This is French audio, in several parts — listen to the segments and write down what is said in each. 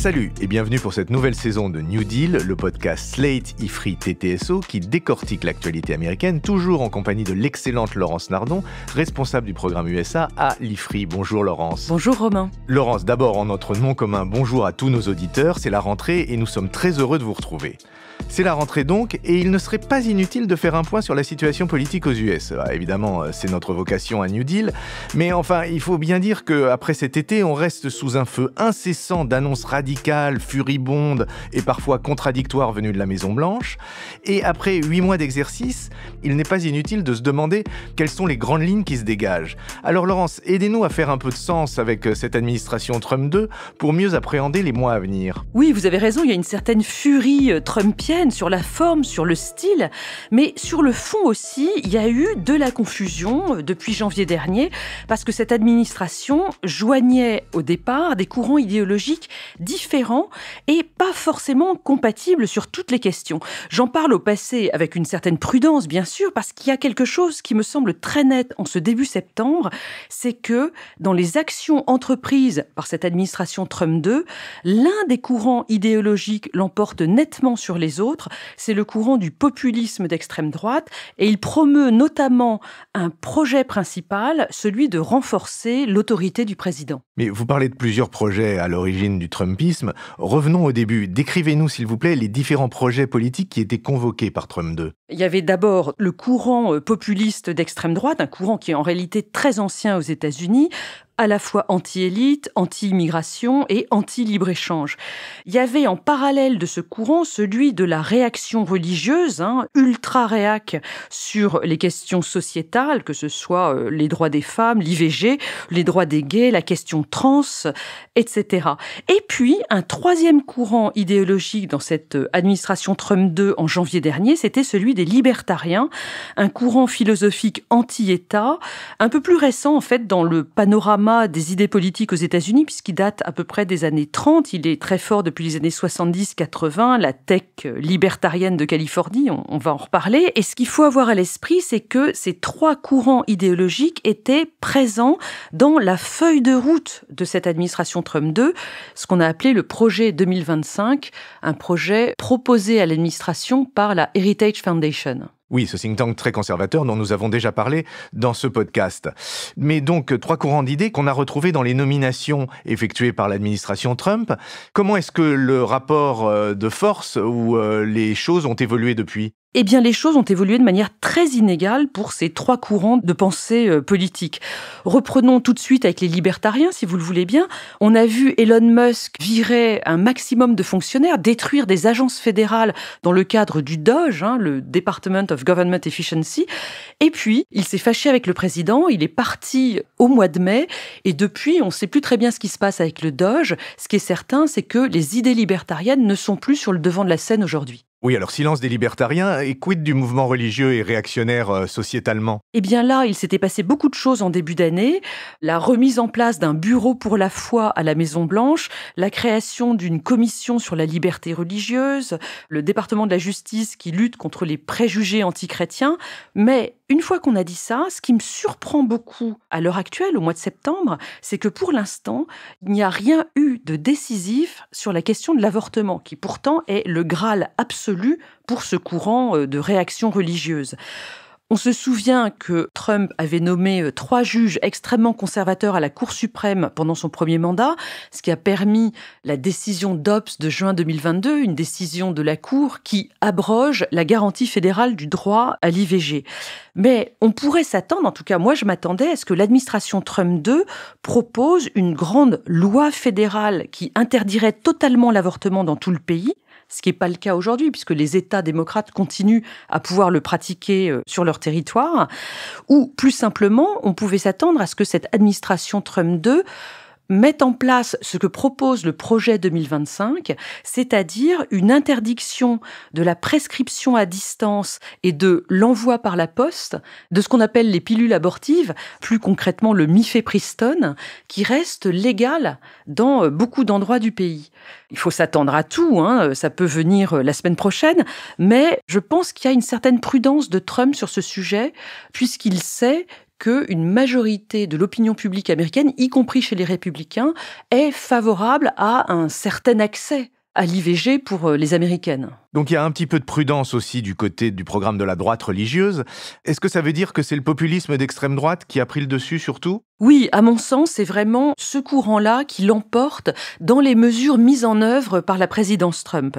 Salut et bienvenue pour cette nouvelle saison de New Deal, le podcast Slate IFRI TTSO qui décortique l'actualité américaine, toujours en compagnie de l'excellente Laurence Nardon, responsable du programme USA à l'IFRI. Bonjour Laurence. Bonjour Romain. Laurence, d'abord en notre nom commun, bonjour à tous nos auditeurs, c'est la rentrée et nous sommes très heureux de vous retrouver. C'est la rentrée donc, et il ne serait pas inutile de faire un point sur la situation politique aux US. Évidemment, c'est notre vocation à New Deal, mais enfin, il faut bien dire qu'après cet été, on reste sous un feu incessant d'annonces radicales, furibondes et parfois contradictoires venues de la Maison-Blanche. Et après 8 mois d'exercice, il n'est pas inutile de se demander quelles sont les grandes lignes qui se dégagent. Alors Laurence, aidez-nous à faire un peu de sens avec cette administration Trump 2 pour mieux appréhender les mois à venir. Oui, vous avez raison, il y a une certaine furie trumpienne sur la forme, sur le style, mais sur le fond aussi, il y a eu de la confusion depuis janvier dernier, parce que cette administration joignait au départ des courants idéologiques différents et pas forcément compatibles sur toutes les questions. J'en parle au passé avec une certaine prudence, bien sûr, parce qu'il y a quelque chose qui me semble très net en ce début septembre, c'est que dans les actions entreprises par cette administration Trump 2, l'un des courants idéologiques l'emporte nettement sur les autres, c'est le courant du populisme d'extrême droite et il promeut notamment un projet principal, celui de renforcer l'autorité du président. Mais vous parlez de plusieurs projets à l'origine du Trumpisme. Revenons au début. Décrivez-nous, s'il vous plaît, les différents projets politiques qui étaient convoqués par Trump 2. Il y avait d'abord le courant populiste d'extrême droite, un courant qui est en réalité très ancien aux États-Unis, à la fois anti-élite, anti-immigration et anti-libre-échange. Il y avait en parallèle de ce courant celui de la réaction religieuse, ultra-réac sur les questions sociétales, que ce soit les droits des femmes, l'IVG, les droits des gays, la question trans, etc. Et puis, un troisième courant idéologique dans cette administration Trump 2 en janvier dernier, c'était celui des libertariens, un courant philosophique anti-État, un peu plus récent en fait dans le panorama des idées politiques aux États-Unis, puisqu'il date à peu près des années 30. Il est très fort depuis les années 70-80, la tech libertarienne de Californie, on va en reparler. Et ce qu'il faut avoir à l'esprit, c'est que ces trois courants idéologiques étaient présents dans la feuille de route de cette administration Trump 2, ce qu'on a appelé le projet 2025, un projet proposé à l'administration par la Heritage Foundation. Oui, ce think tank très conservateur dont nous avons déjà parlé dans ce podcast. Mais donc, trois courants d'idées qu'on a retrouvés dans les nominations effectuées par l'administration Trump. Comment est-ce que le rapport de force ou les choses ont évolué depuis ? Eh bien, les choses ont évolué de manière très inégale pour ces trois courants de pensée politique. Reprenons tout de suite avec les libertariens, si vous le voulez bien. On a vu Elon Musk virer un maximum de fonctionnaires, détruire des agences fédérales dans le cadre du DOGE, le Department of Government Efficiency. Et puis, il s'est fâché avec le président, il est parti au mois de mai, et depuis, on ne sait plus très bien ce qui se passe avec le DOGE. Ce qui est certain, c'est que les idées libertariennes ne sont plus sur le devant de la scène aujourd'hui. Oui, alors silence des libertariens, et quid du mouvement religieux et réactionnaire sociétalement ? Eh bien là, il s'était passé beaucoup de choses en début d'année. La remise en place d'un bureau pour la foi à la Maison-Blanche, la création d'une commission sur la liberté religieuse, le département de la justice qui lutte contre les préjugés antichrétiens. Mais une fois qu'on a dit ça, ce qui me surprend beaucoup à l'heure actuelle, au mois de septembre, c'est que pour l'instant, il n'y a rien eu de décisif sur la question de l'avortement, qui pourtant est le Graal absolu pour ce courant de réaction religieuse. On se souvient que Trump avait nommé 3 juges extrêmement conservateurs à la Cour suprême pendant son premier mandat, ce qui a permis la décision Dobbs de juin 2022, une décision de la Cour qui abroge la garantie fédérale du droit à l'IVG. Mais on pourrait s'attendre, en tout cas moi je m'attendais à ce que l'administration Trump 2 propose une grande loi fédérale qui interdirait totalement l'avortement dans tout le pays, ce qui n'est pas le cas aujourd'hui, puisque les États démocrates continuent à pouvoir le pratiquer sur leur territoire, ou plus simplement, on pouvait s'attendre à ce que cette administration Trump 2 mettent en place ce que propose le projet 2025, c'est-à-dire une interdiction de la prescription à distance et de l'envoi par la poste de ce qu'on appelle les pilules abortives, plus concrètement le mifepristone, qui reste légal dans beaucoup d'endroits du pays. Il faut s'attendre à tout, ça peut venir la semaine prochaine, mais je pense qu'il y a une certaine prudence de Trump sur ce sujet, puisqu'il sait qu'une majorité de l'opinion publique américaine, y compris chez les républicains, est favorable à un certain accès à l'IVG pour les Américaines. Donc il y a un petit peu de prudence aussi du côté du programme de la droite religieuse. Est-ce que ça veut dire que c'est le populisme d'extrême droite qui a pris le dessus surtout ? Oui, à mon sens, c'est vraiment ce courant-là qui l'emporte dans les mesures mises en œuvre par la présidence Trump.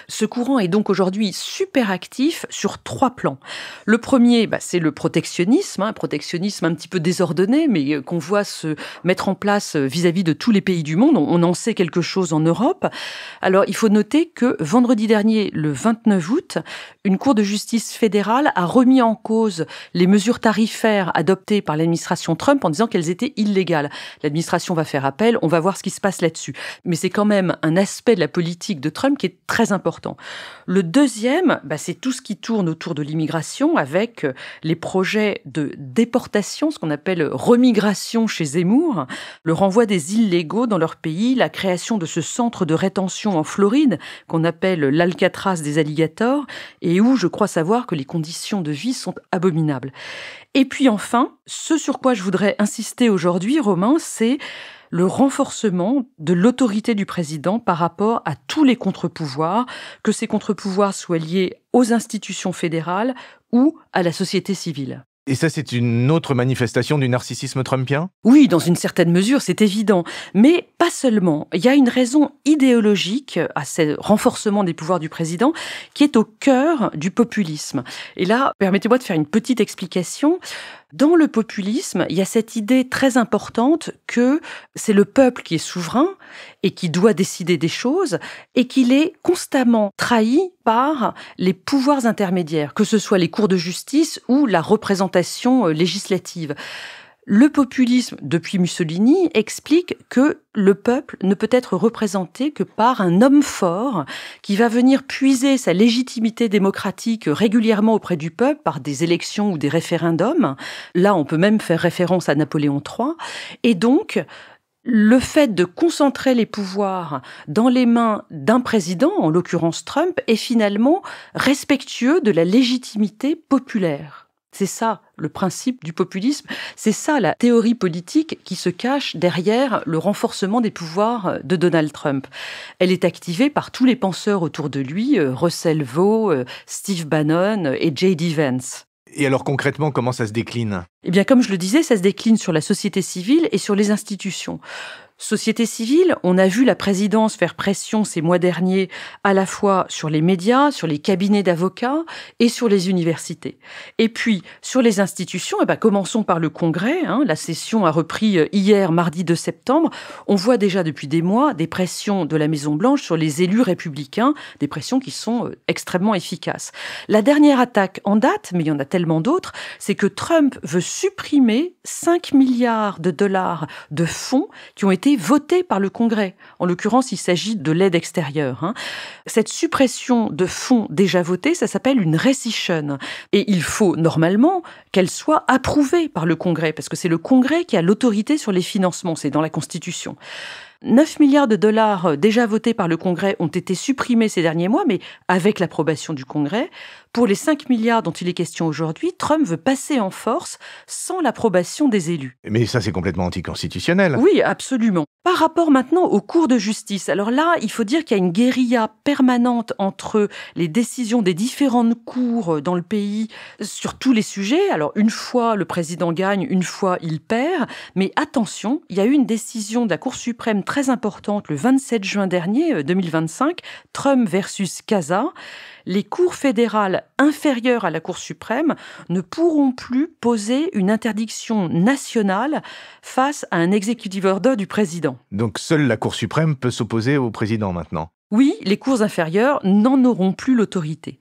Ce courant est donc aujourd'hui super actif sur 3 plans. Le premier, c'est le protectionnisme, un protectionnisme un petit peu désordonné, mais qu'on voit se mettre en place vis-à-vis de tous les pays du monde. On en sait quelque chose en Europe. Alors, il faut noter que vendredi dernier, le 29 août, une cour de justice fédérale a remis en cause les mesures tarifaires adoptées par l'administration Trump en disant qu'elles étaient illégales. L'administration va faire appel, on va voir ce qui se passe là-dessus. Mais c'est quand même un aspect de la politique de Trump qui est très important. Le deuxième, c'est tout ce qui tourne autour de l'immigration avec les projets de déportation, ce qu'on appelle remigration chez Zemmour, le renvoi des illégaux dans leur pays, la création de ce centre de rétention en Floride qu'on appelle l'Alcatraz des alligators et où je crois savoir que les conditions de vie sont abominables. Et puis enfin, ce sur quoi je voudrais insister aujourd'hui, Romain, c'est le renforcement de l'autorité du président par rapport à tous les contre-pouvoirs, que ces contre-pouvoirs soient liés aux institutions fédérales ou à la société civile. Et ça, c'est une autre manifestation du narcissisme trumpien ? Oui, dans une certaine mesure, c'est évident. Mais pas seulement. Il y a une raison idéologique à ce renforcement des pouvoirs du président qui est au cœur du populisme. Et là, permettez-moi de faire une petite explication. Dans le populisme, il y a cette idée très importante que c'est le peuple qui est souverain et qui doit décider des choses et qu'il est constamment trahi par les pouvoirs intermédiaires, que ce soit les cours de justice ou la représentation législative. Le populisme, depuis Mussolini, explique que le peuple ne peut être représenté que par un homme fort qui va venir puiser sa légitimité démocratique régulièrement auprès du peuple par des élections ou des référendums. Là, on peut même faire référence à Napoléon III. Et donc, le fait de concentrer les pouvoirs dans les mains d'un président, en l'occurrence Trump, est finalement respectueux de la légitimité populaire. C'est ça le principe du populisme, c'est ça la théorie politique qui se cache derrière le renforcement des pouvoirs de Donald Trump. Elle est activée par tous les penseurs autour de lui, Russell Vaux, Steve Bannon et J.D. Vance. Et alors concrètement, comment ça se décline ? Eh bien, comme je le disais, ça se décline sur la société civile et sur les institutions. Société civile, on a vu la présidence faire pression ces mois derniers à la fois sur les médias, sur les cabinets d'avocats et sur les universités. Et puis, sur les institutions, commençons par le Congrès. La session a repris hier, mardi 2 septembre. On voit déjà depuis des mois des pressions de la Maison-Blanche sur les élus républicains, des pressions qui sont extrêmement efficaces. La dernière attaque en date, mais il y en a tellement d'autres, c'est que Trump veut supprimer 5 milliards de dollars de fonds qui ont été votés par le Congrès. En l'occurrence, il s'agit de l'aide extérieure. Cette suppression de fonds déjà votés, ça s'appelle une rescission. Et il faut normalement qu'elle soit approuvée par le Congrès, parce que c'est le Congrès qui a l'autorité sur les financements, c'est dans la Constitution. 9 milliards de dollars déjà votés par le Congrès ont été supprimés ces derniers mois, mais avec l'approbation du Congrès. Pour les 5 milliards dont il est question aujourd'hui, Trump veut passer en force sans l'approbation des élus. Mais ça, c'est complètement anticonstitutionnel. Oui, absolument. Par rapport maintenant aux cours de justice. Alors là, il faut dire qu'il y a une guérilla permanente entre les décisions des différentes cours dans le pays sur tous les sujets. Alors une fois, le président gagne, une fois, il perd. Mais attention, il y a eu une décision de la Cour suprême très importante le 27 juin dernier, 2025, Trump versus Casa. Les cours fédérales inférieures à la Cour suprême ne pourront plus poser une interdiction nationale face à un executive order du président. Donc seule la Cour suprême peut s'opposer au président maintenant ? Oui, les cours inférieures n'en auront plus l'autorité.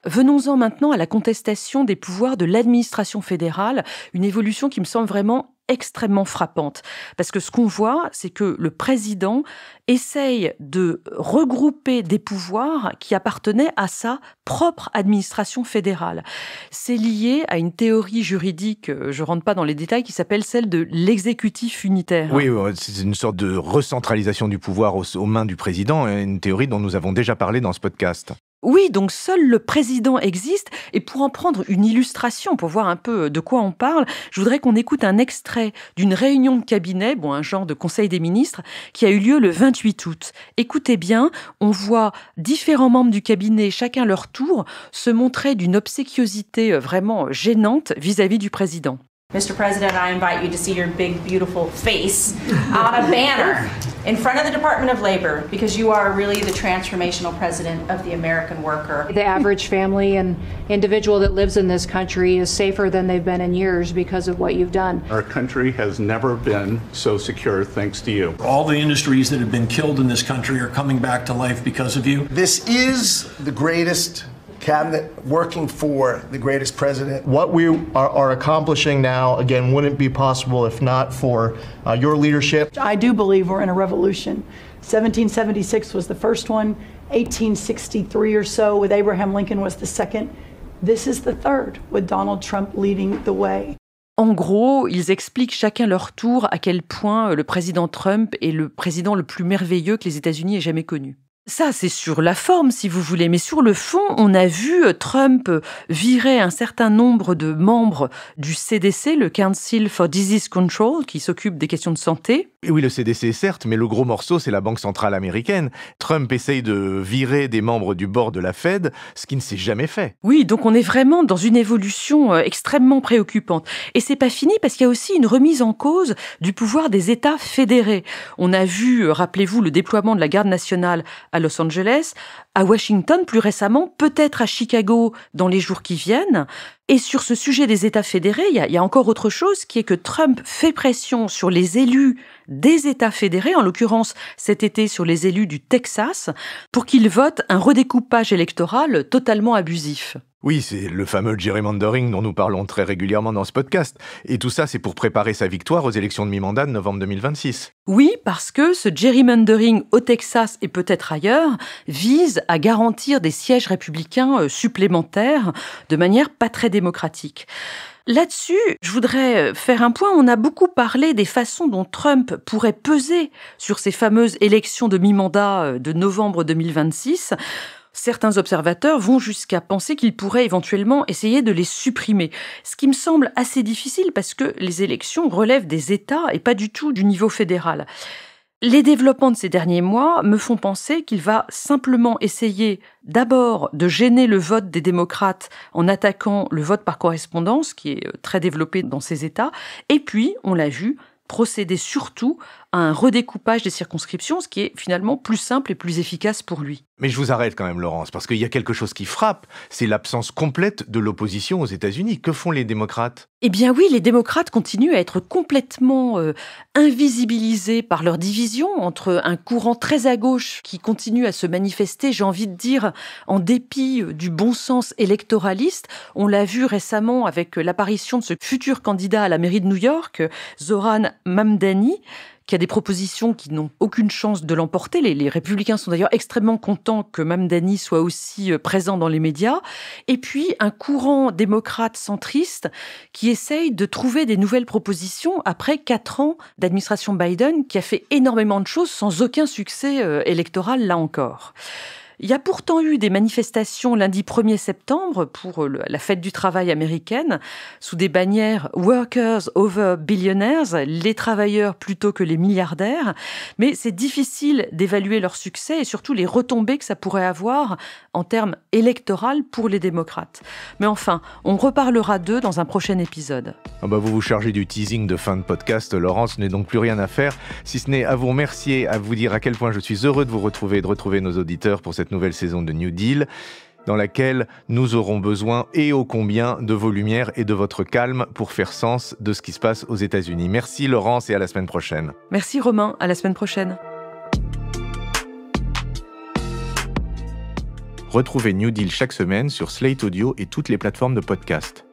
Venons-en maintenant à la contestation des pouvoirs de l'administration fédérale, une évolution qui me semble vraiment extrêmement frappante. Parce que ce qu'on voit, c'est que le président essaye de regrouper des pouvoirs qui appartenaient à sa propre administration fédérale. C'est lié à une théorie juridique, je ne rentre pas dans les détails, qui s'appelle celle de l'exécutif unitaire. Oui, c'est une sorte de recentralisation du pouvoir aux mains du président, une théorie dont nous avons déjà parlé dans ce podcast. Oui, donc seul le président existe. Et pour en prendre une illustration, pour voir un peu de quoi on parle, je voudrais qu'on écoute un extrait d'une réunion de cabinet, un genre de conseil des ministres, qui a eu lieu le 28 août. Écoutez bien, on voit différents membres du cabinet, chacun leur tour, se montrer d'une obséquiosité vraiment gênante vis-à-vis du président. Mr. President, I invite you to see your big, beautiful face on a banner in front of the Department of Labor, because you are really the transformational president of the American worker. The average family and individual that lives in this country is safer than they've been in years because of what you've done. Our country has never been so secure thanks to you. All the industries that have been killed in this country are coming back to life because of you. This is the greatest cabinet working for the greatest president. What we are accomplishing now, again, wouldn't be possible if not for your leadership. I do believe we're in a revolution. 1776 was the first one. 1863 or so with Abraham Lincoln was the second. This is the third, with Donald Trump leading the way. En gros, ils expliquent chacun leur tour à quel point le président Trump est le président le plus merveilleux que les États-Unis aient jamais connu. Ça, c'est sur la forme, si vous voulez. Mais sur le fond, on a vu Trump virer un certain nombre de membres du CDC, le Council for Disease Control, qui s'occupe des questions de santé. Et oui, le CDC, certes, mais le gros morceau, c'est la Banque centrale américaine. Trump essaye de virer des membres du board de la Fed, ce qui ne s'est jamais fait. Oui, donc on est vraiment dans une évolution extrêmement préoccupante. Et c'est pas fini parce qu'il y a aussi une remise en cause du pouvoir des États fédérés. On a vu, rappelez-vous, le déploiement de la garde nationale à Los Angeles, à Washington plus récemment, peut-être à Chicago dans les jours qui viennent. Et sur ce sujet des États fédérés, il y a encore autre chose qui est que Trump fait pression sur les élus des États fédérés, en l'occurrence cet été sur les élus du Texas, pour qu'ils votent un redécoupage électoral totalement abusif. Oui, c'est le fameux gerrymandering dont nous parlons très régulièrement dans ce podcast. Et tout ça, c'est pour préparer sa victoire aux élections de mi-mandat de novembre 2026. Oui, parce que ce gerrymandering au Texas et peut-être ailleurs vise à garantir des sièges républicains supplémentaires de manière pas très démocratique. Là-dessus, je voudrais faire un point. On a beaucoup parlé des façons dont Trump pourrait peser sur ces fameuses élections de mi-mandat de novembre 2026. Certains observateurs vont jusqu'à penser qu'il pourrait éventuellement essayer de les supprimer, ce qui me semble assez difficile parce que les élections relèvent des États et pas du tout du niveau fédéral. Les développements de ces derniers mois me font penser qu'il va simplement essayer d'abord de gêner le vote des démocrates en attaquant le vote par correspondance, qui est très développé dans ces États, et puis, on l'a vu, procéder surtout à un redécoupage des circonscriptions, ce qui est finalement plus simple et plus efficace pour lui. Mais je vous arrête quand même, Laurence, parce qu'il y a quelque chose qui frappe, c'est l'absence complète de l'opposition aux États-Unis. Que font les démocrates ? Eh bien oui, les démocrates continuent à être complètement invisibilisés par leur division entre un courant très à gauche qui continue à se manifester, j'ai envie de dire, en dépit du bon sens électoraliste. On l'a vu récemment avec l'apparition de ce futur candidat à la mairie de New York, Zohran Mamdani, qui a des propositions qui n'ont aucune chance de l'emporter. Les républicains sont d'ailleurs extrêmement contents que Mamdani soit aussi présent dans les médias. Et puis, un courant démocrate centriste qui essaye de trouver des nouvelles propositions après 4 ans d'administration Biden, qui a fait énormément de choses sans aucun succès électoral, là encore. Il y a pourtant eu des manifestations lundi 1er septembre pour la fête du travail américaine, sous des bannières « Workers over Billionaires », les travailleurs plutôt que les milliardaires. Mais c'est difficile d'évaluer leur succès et surtout les retombées que ça pourrait avoir en termes électoraux pour les démocrates. Mais enfin, on reparlera d'eux dans un prochain épisode. Vous vous chargez du teasing de fin de podcast, Laurence, n'est donc plus rien à faire, si ce n'est à vous remercier, à vous dire à quel point je suis heureux de vous retrouver et de retrouver nos auditeurs pour cette nouvelle saison de New Deal, dans laquelle nous aurons besoin, et ô combien, de vos lumières et de votre calme pour faire sens de ce qui se passe aux États-Unis. Merci Laurence et à la semaine prochaine. Merci Romain, à la semaine prochaine. Retrouvez New Deal chaque semaine sur Slate Audio et toutes les plateformes de podcast.